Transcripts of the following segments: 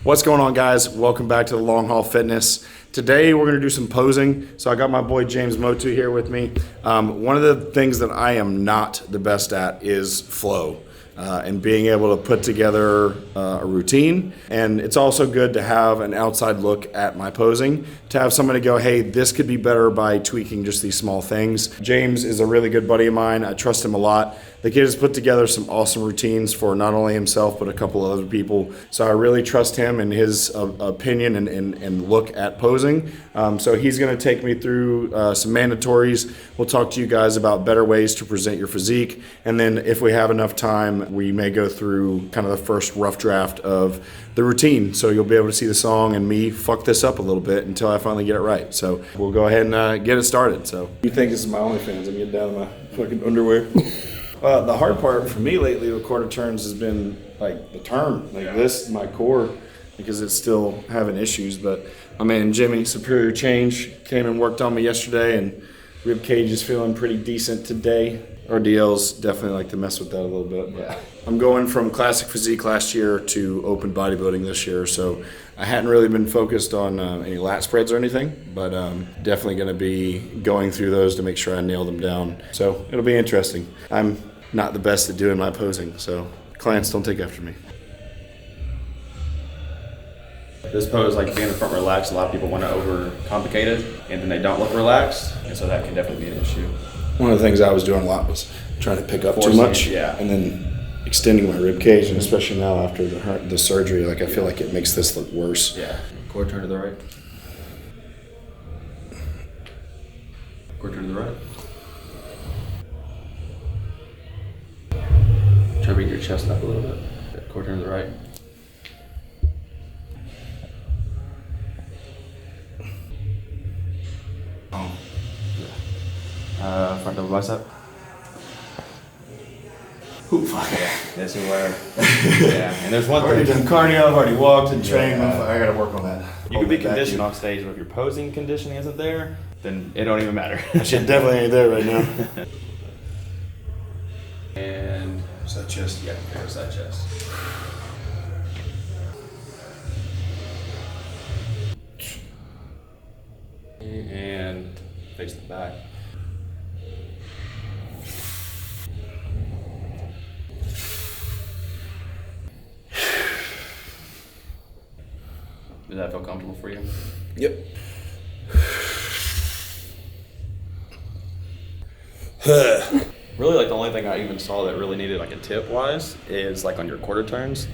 What's going on, guys? Welcome back to the Long Haul Fitness. Today we're going to do some posing. So I got my boy James Mottu here with me. One of the things that I am not the best at is flow. And being able to put together a routine. And it's also good to have an outside look at my posing, to have somebody go, hey, this could be better by tweaking just these small things. James is a really good buddy of mine. I trust him a lot. The kid has put together some awesome routines for not only himself, but a couple of other people. So I really trust him and his opinion and look at posing. So he's gonna take me through some mandatories. We'll talk to you guys about better ways to present your physique. And then if we have enough time, we may go through kind of the first rough draft of the routine. So you'll be able to see the song and me fuck this up a little bit until I finally get it right. So we'll go ahead and get it started. So you think this is my OnlyFans? I'm getting down to my fucking underwear. The hard part for me lately with quarter turns has been like the turn, this, my core, because it's still having issues. But my man Jimmy, Superior Change, came and worked on me yesterday, and rib cage is feeling pretty decent today. RDLs definitely like to mess with that a little bit. But I'm going from classic physique last year to open bodybuilding this year, so I hadn't really been focused on any lat spreads or anything, but definitely going to be going through those to make sure I nail them down. So it'll be interesting. I'm not the best at doing my posing, so clients don't take after me. This pose, like being in the front relaxed, a lot of people want to overcomplicate it, and then they don't look relaxed, and so that can definitely be an issue. One of the things I was doing a lot was trying to pick up too much, and then extending my rib cage, and especially now after the surgery, like I feel like it makes this look worse. Yeah. Core turn to the right. Core turn to the right. Try to bring your chest up a little bit. Core turn to the right. Front double bicep. Ooh, fuck. Yeah, this is where. Yeah, and there's one I've already thing. done cardio, I've already walked and trained. I gotta work on that. You can be conditioned on stage, but if your posing conditioning isn't there, then it don't even matter. That shit definitely ain't there right now. And Side chest. yeah, there's that chest. And face the back. Does that feel comfortable for you? Yep. Really, like the only thing I even saw that really needed like a tip wise is like on your quarter turns.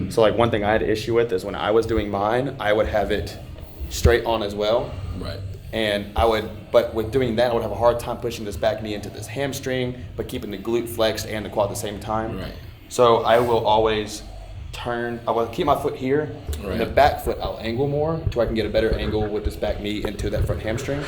So like one thing I had an issue with is when I was doing mine, I would have it straight on as well. Right. And but with doing that, I would have a hard time pushing this back knee into this hamstring, but keeping the glute flexed and the quad at the same time. Right. So I will always I will keep my foot here, and the back foot I'll angle more to where I can get a better angle with this back knee into that front hamstring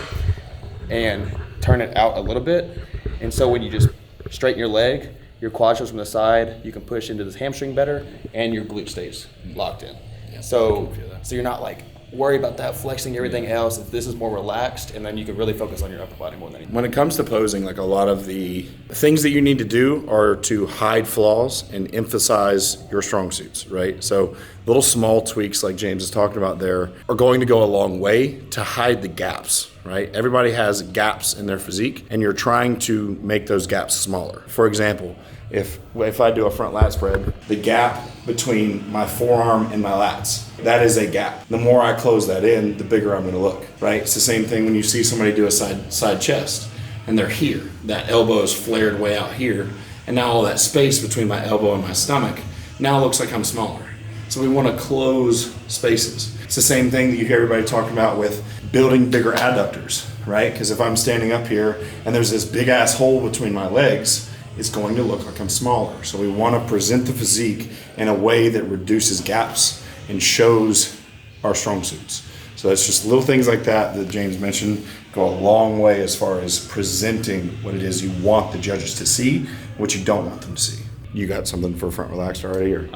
and turn it out a little bit. And so when you just straighten your leg, your quad shows from the side, you can push into this hamstring better, and your glute stays locked in. Yeah, So you're not like worry about that flexing everything else. If this is more relaxed, and then you can really focus on your upper body more than anything. When it comes to posing, like a lot of the things that you need to do are to hide flaws and emphasize your strong suits, right? So little small tweaks like James is talking about there are going to go a long way to hide the gaps, right? Everybody has gaps in their physique, and you're trying to make those gaps smaller. For example, if I do a front lat spread, the gap between my forearm and my lats, that is a gap. The more I close that in, the bigger I'm gonna look, right? It's the same thing when you see somebody do a side chest and they're here. That elbow is flared way out here, and now all that space between my elbow and my stomach now looks like I'm smaller. So we wanna close spaces. It's the same thing that you hear everybody talking about with building bigger adductors, right? Because if I'm standing up here and there's this big ass hole between my legs, it's going to look like I'm smaller. So we want to present the physique in a way that reduces gaps and shows our strong suits. So it's just little things like that that James mentioned go a long way as far as presenting what it is you want the judges to see, what you don't want them to see. You got something for front relaxed already, or?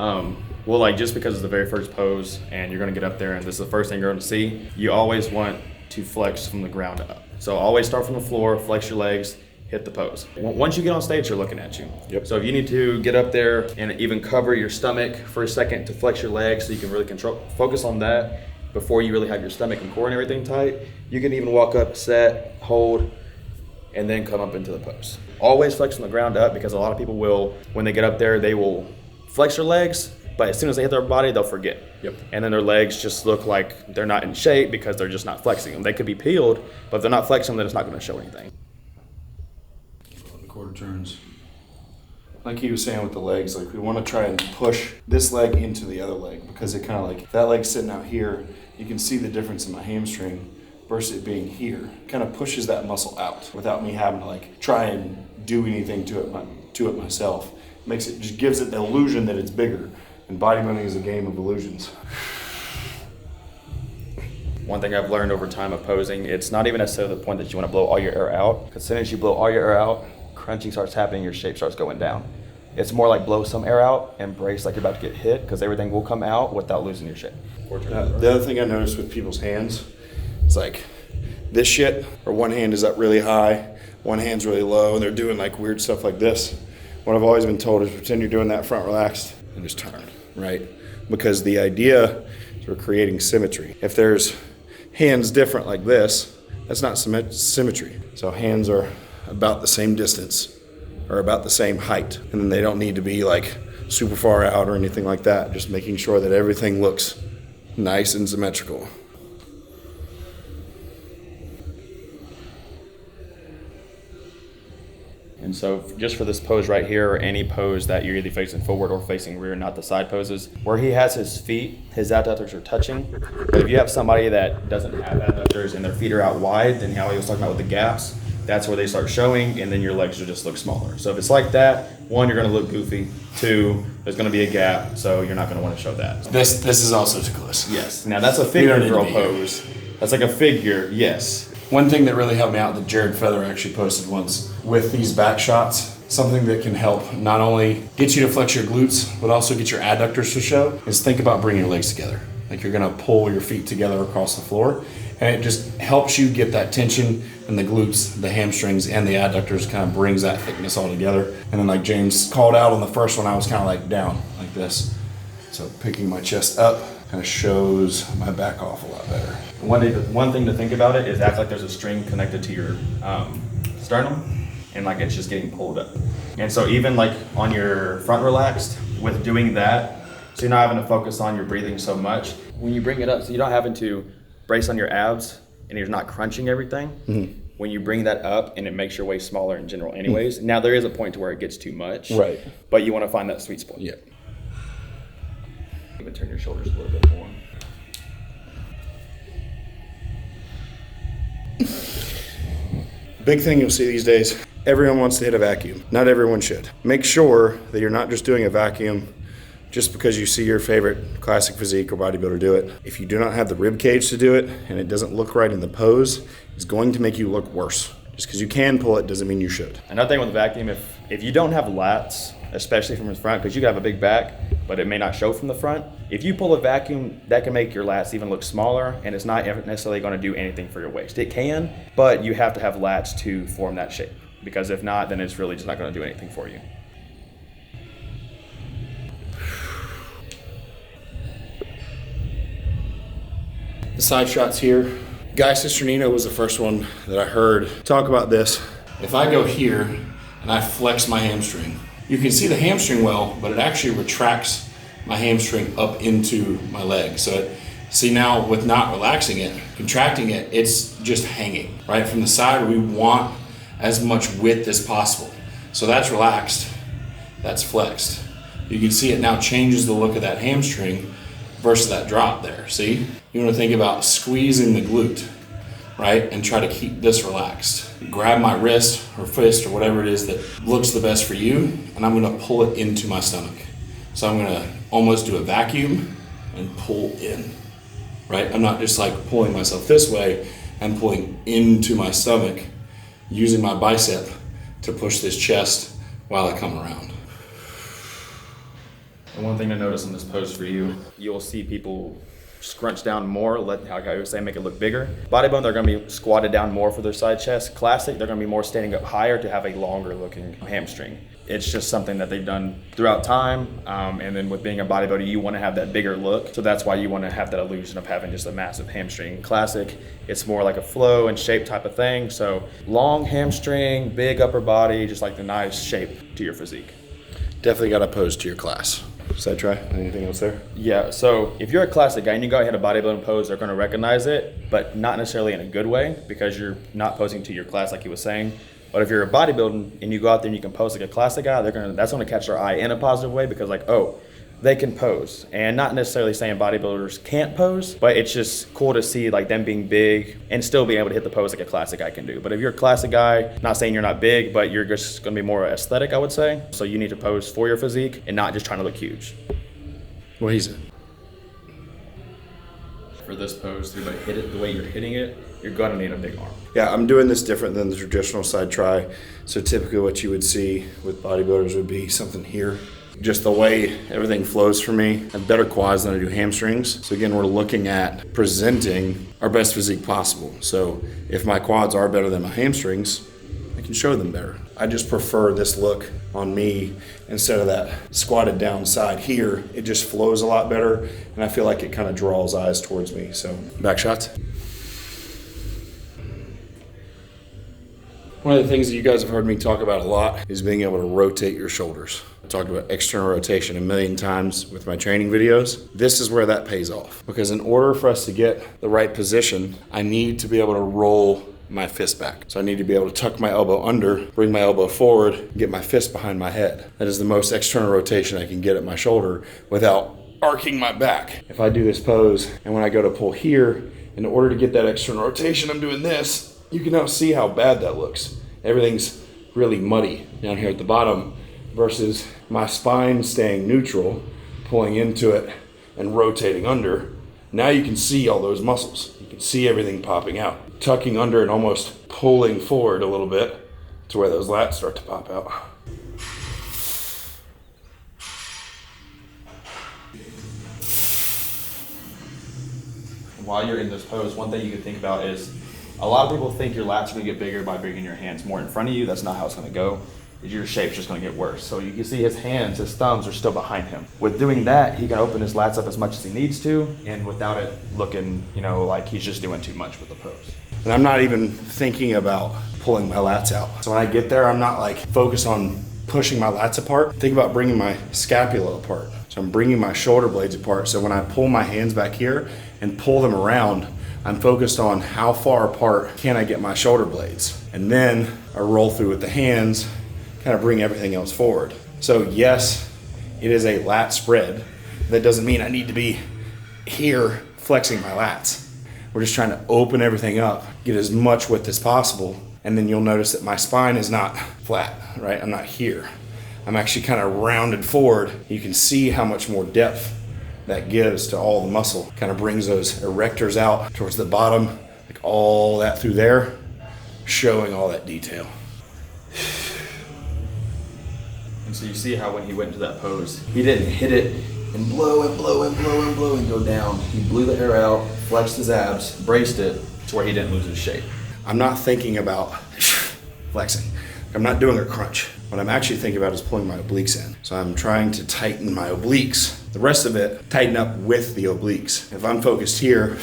Well, like just because it's the very first pose and you're gonna get up there and this is the first thing you're gonna see, you always want to flex from the ground up. So always start from the floor, flex your legs, hit the pose. Once you get on stage, you're looking at you. Yep. So if you need to get up there and even cover your stomach for a second to flex your legs so you can really focus on that before you really have your stomach and core and everything tight, you can even walk up, set, hold, and then come up into the pose. Always flex from the ground up, because a lot of people will, when they get up there, they will flex their legs, but as soon as they hit their body, they'll forget. Yep. And then their legs just look like they're not in shape because they're just not flexing them. They could be peeled, but if they're not flexing them, then it's not gonna show anything. Quarter turns. Like he was saying with the legs, like we want to try and push this leg into the other leg, because it kind of like, if that leg's sitting out here, you can see the difference in my hamstring versus it being here. Kind of pushes that muscle out without me having to like try and do anything to it myself. Makes it, just gives it the illusion that it's bigger. And bodybuilding is a game of illusions. One thing I've learned over time of posing, it's not even necessarily the point that you want to blow all your air out, because as soon as you blow all your air out, crunching starts happening, your shape starts going down. It's more like blow some air out and brace like you're about to get hit, because everything will come out without losing your shape. The other thing I noticed with people's hands, it's like this shit, or one hand is up really high, one hand's really low, and they're doing like weird stuff like this. What I've always been told is pretend you're doing that front relaxed and just turn, right? Because the idea is we're creating symmetry. If there's hands different like this, that's not symmetry. So hands are about the same distance or about the same height, and then they don't need to be like super far out or anything like that. Just making sure that everything looks nice and symmetrical. And so just for this pose right here, or any pose that you're either facing forward or facing rear, not the side poses, where he has his feet, his adductors are touching. But if you have somebody that doesn't have adductors and their feet are out wide, then how he was talking about with the gaps, that's where they start showing, and then your legs will just look smaller. So if it's like that, one, you're gonna look goofy. Two, there's gonna be a gap, so you're not gonna wanna show that. This is also ticklish. Yes. Now that's a figure girl pose. That's like a figure, yes. One thing that really helped me out that Jared Feather actually posted once with these back shots, something that can help not only get you to flex your glutes, but also get your adductors to show, is think about bringing your legs together. Like you're gonna pull your feet together across the floor, and it just helps you get that tension in the glutes, the hamstrings, and the adductors, kind of brings that thickness all together. And then like James called out on the first one, I was kind of like down like this. So picking my chest up kind of shows my back off a lot better. One thing to think about it is act like there's a string connected to your sternum, and like it's just getting pulled up. And so even like on your front relaxed, with doing that, so you're not having to focus on your breathing so much. When you bring it up, so you're not having to brace on your abs and you're not crunching everything. Mm-hmm. When you bring that up, and it makes your waist smaller in general anyways. Mm-hmm. Now there is a point to where it gets too much. Right. But you want to find that sweet spot. Yeah. Even turn your shoulders a little bit more. Big thing you'll see these days, everyone wants to hit a vacuum. Not everyone should. Make sure that you're not just doing a vacuum just because you see your favorite classic physique or bodybuilder do it. If you do not have the rib cage to do it and it doesn't look right in the pose, it's going to make you look worse. Just because you can pull it doesn't mean you should. Another thing with the vacuum, if you don't have lats, especially from the front, because you can have a big back, but it may not show from the front. If you pull a vacuum, that can make your lats even look smaller, and it's not necessarily going to do anything for your waist. It can, but you have to have lats to form that shape, because if not, then it's really just not going to do anything for you. The side shots here. Guy Cisternino was the first one that I heard talk about this. If I go here and I flex my hamstring, you can see the hamstring well, but it actually retracts my hamstring up into my leg. So see now with not relaxing it, contracting it, it's just hanging, right? From the side, we want as much width as possible. So that's relaxed, that's flexed. You can see it now changes the look of that hamstring versus that drop there, see? You wanna think about squeezing the glute, right? And try to keep this relaxed. Grab my wrist or fist or whatever it is that looks the best for you, and I'm gonna pull it into my stomach. So I'm gonna almost do a vacuum and pull in, right? I'm not just like pulling myself this way, I'm pulling into my stomach, using my bicep to push this chest while I come around. And one thing to notice in this pose for you, you'll see people scrunch down more, like I was saying, make it look bigger. Bodybuilder, they're gonna be squatted down more for their side chest. Classic, they're gonna be more standing up higher to have a longer looking hamstring. It's just something that they've done throughout time. And then with being a bodybuilder, you want to have that bigger look. So that's why you want to have that illusion of having just a massive hamstring. Classic, it's more like a flow and shape type of thing. So long hamstring, big upper body, just like the nice shape to your physique. Definitely got to pose to your class. Side try, anything else there? Yeah, so if you're a classic guy and you go ahead a bodybuilding pose, they're going to recognize it, but not necessarily in a good way because you're not posing to your class like he was saying. But if you're a bodybuilding and you go out there and you can pose like a classic guy, that's gonna catch their eye in a positive way because like, oh, they can pose. And not necessarily saying bodybuilders can't pose, but it's just cool to see like them being big and still being able to hit the pose like a classic guy can do. But if you're a classic guy, not saying you're not big, but you're just gonna be more aesthetic, I would say. So you need to pose for your physique and not just trying to look huge. What is it? For this pose, to hit it the way you're hitting it, you're gonna need a big arm. Yeah, I'm doing this different than the traditional side try. So typically what you would see with bodybuilders would be something here. Just the way everything flows for me. I have better quads than I do hamstrings. So again, we're looking at presenting our best physique possible. So if my quads are better than my hamstrings, I can show them better. I just prefer this look on me instead of that squatted down side here. It just flows a lot better and I feel like it kind of draws eyes towards me. So back shots. One of the things that you guys have heard me talk about a lot is being able to rotate your shoulders. I talked about external rotation a million times with my training videos. This is where that pays off because in order for us to get the right position, I need to be able to roll my fist back. So I need to be able to tuck my elbow under, bring my elbow forward, and get my fist behind my head. That is the most external rotation I can get at my shoulder without arcing my back. If I do this pose and when I go to pull here, in order to get that external rotation, I'm doing this. You can now see how bad that looks. Everything's really muddy down here at the bottom versus my spine staying neutral, pulling into it and rotating under. Now you can see all those muscles. You can see everything popping out. Tucking under and almost pulling forward a little bit to where those lats start to pop out. While you're in this pose, one thing you can think about is a lot of people think your lats are going to get bigger by bringing your hands more in front of you. That's not how it's going to go. Your shape's just going to get worse. So you can see his hands, his thumbs are still behind him. With doing that, he can open his lats up as much as he needs to and without it looking, like he's just doing too much with the pose. And I'm not even thinking about pulling my lats out. So when I get there, I'm not like focused on pushing my lats apart. Think about bringing my scapula apart. So I'm bringing my shoulder blades apart. So when I pull my hands back here and pull them around, I'm focused on how far apart can I get my shoulder blades. And then I roll through with the hands, kind of bring everything else forward. So yes, it is a lat spread. That doesn't mean I need to be here flexing my lats. We're just trying to open everything up, get as much width as possible. And then you'll notice that my spine is not flat, right? I'm not here. I'm actually kind of rounded forward. You can see how much more depth that gives to all the muscle. Kind of brings those erectors out towards the bottom, like all that through there, showing all that detail. And so you see how when he went into that pose, he didn't hit it and blow and blow and blow and blow and go down. He blew the air out, flexed his abs, braced it to where he didn't lose his shape. I'm not thinking about flexing. I'm not doing a crunch. What I'm actually thinking about is pulling my obliques in. So I'm trying to tighten my obliques. The rest of it, tighten up with the obliques. If I'm focused here,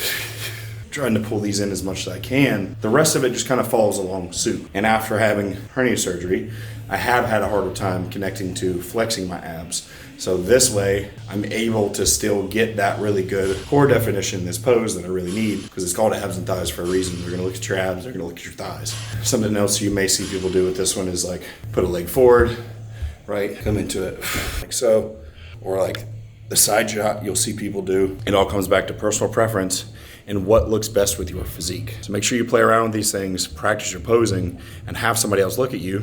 trying to pull these in as much as I can, the rest of it just kind of follows along suit. And after having hernia surgery, I have had a harder time connecting to flexing my abs. So this way, I'm able to still get that really good core definition in this pose that I really need, because it's called abs and thighs for a reason. They're gonna look at your abs, they're gonna look at your thighs. Something else you may see people do with this one is like put a leg forward, right? Come into it like so, or like the side shot you'll see people do. It all comes back to personal preference and what looks best with your physique. So make sure you play around with these things, practice your posing, and have somebody else look at you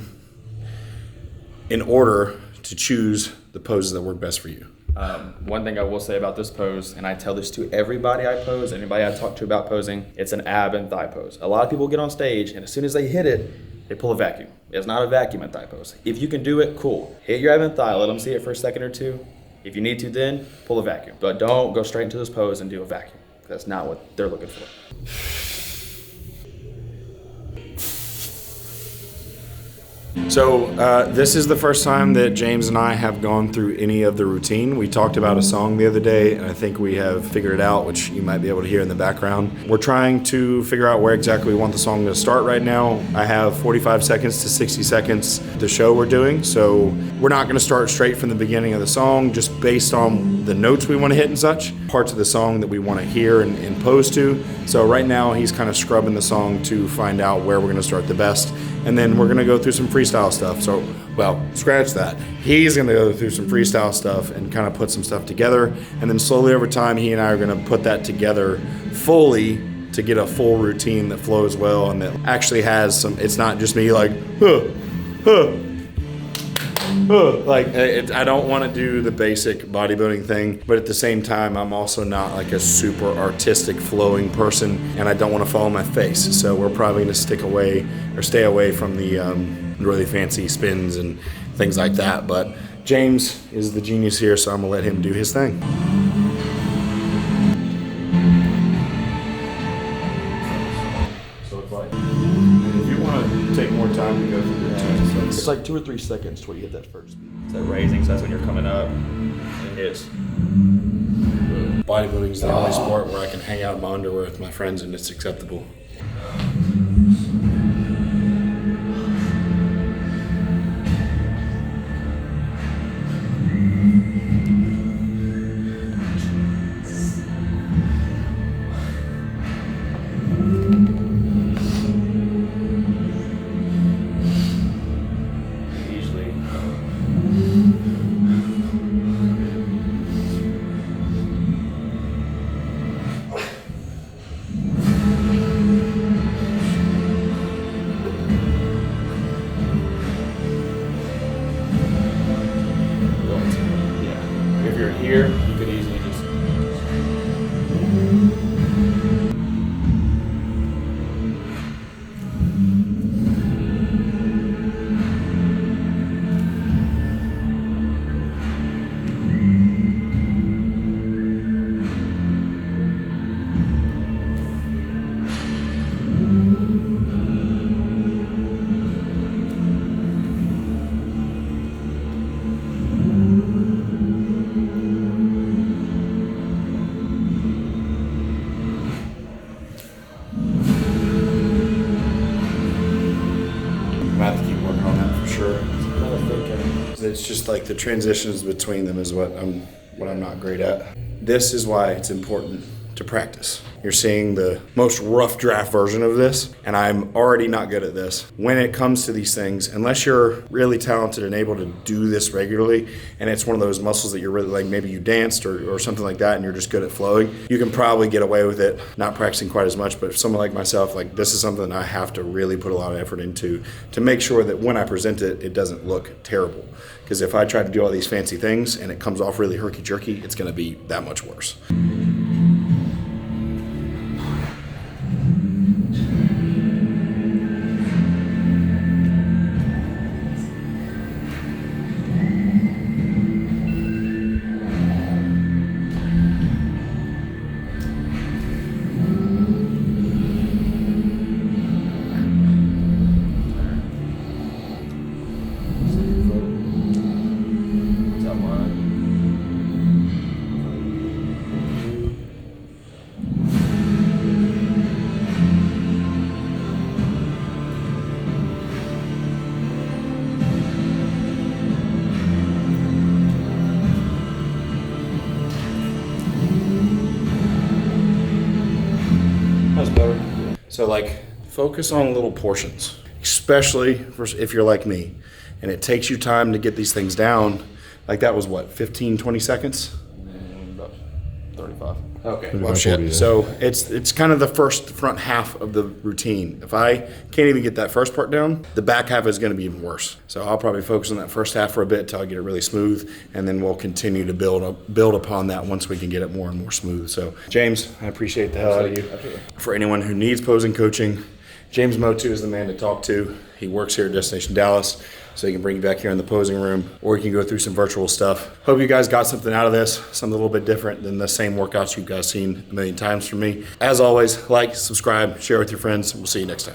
in order to choose the poses that work best for you. One thing I will say about this pose, and I tell this to everybody I pose, anybody I talk to about posing, it's an ab and thigh pose. A lot of people get on stage, and as soon as they hit it, they pull a vacuum. It's not a vacuum in thigh pose. If you can do it, cool. Hit your ab and thigh, let them see it for a second or two. If you need to then, pull a vacuum. But don't go straight into this pose and do a vacuum. That's not what they're looking for. So this is the first time that James and I have gone through any of the routine. We talked about a song the other day, and I think we have figured it out, which you might be able to hear in the background. We're trying to figure out where exactly we want the song to start right now. I have 45 seconds to 60 seconds the show we're doing, so we're not going to start straight from the beginning of the song, just based on the notes we want to hit and such, parts of the song that we want to hear and pose to. So right now he's kind of scrubbing the song to find out where we're going to start the best. And then we're gonna go through some freestyle stuff. So, well, scratch that. He's gonna go through some freestyle stuff and kind of put some stuff together. And then slowly over time, he and I are gonna put that together fully to get a full routine that flows well and that actually has some, it's not just me like, I don't want to do the basic bodybuilding thing, but at the same time, I'm also not like a super artistic flowing person, and I don't want to follow my face. So we're probably going to stay away from the really fancy spins and things like that. But James is the genius here, so I'm gonna let him do his thing. So it's like, if you want to take more time to go through the routine, It's like 2 or 3 seconds till you hit that first beat. It's that raising, so that's when you're coming up. And it's bodybuilding is the only sport where I can hang out in my underwear with my friends and it's acceptable. Here, you could easily just. I have to keep working on that for sure. It's just like the transitions between them is what I'm not great at. This is why it's important to practice. You're seeing the most rough draft version of this, and I'm already not good at this. When it comes to these things, unless you're really talented and able to do this regularly, and it's one of those muscles that you're really like, maybe you danced or something like that, and you're just good at flowing, you can probably get away with it, not practicing quite as much. But for someone like myself, like this is something I have to really put a lot of effort into to make sure that when I present it, it doesn't look terrible. Because if I try to do all these fancy things and it comes off really herky-jerky, it's gonna be that much worse. That's better. So like, focus on little portions, especially if you're like me, and it takes you time to get these things down. Like that was what, 15, 20 seconds? About 35. Okay, well shit. So it's kind of the front half of the routine. If I can't even get that first part down, the back half is gonna be even worse. So I'll probably focus on that first half for a bit till I get it really smooth, and then we'll continue to build upon that once we can get it more and more smooth. So James, I appreciate the hell out of you. Absolutely. For anyone who needs posing coaching, James Mottu is the man to talk to. He works here at Destination Dallas, so he can bring you back here in the posing room, or you can go through some virtual stuff. Hope you guys got something out of this, something a little bit different than the same workouts you guys seen a million times from me. As always, like, subscribe, share with your friends. We'll see you next time.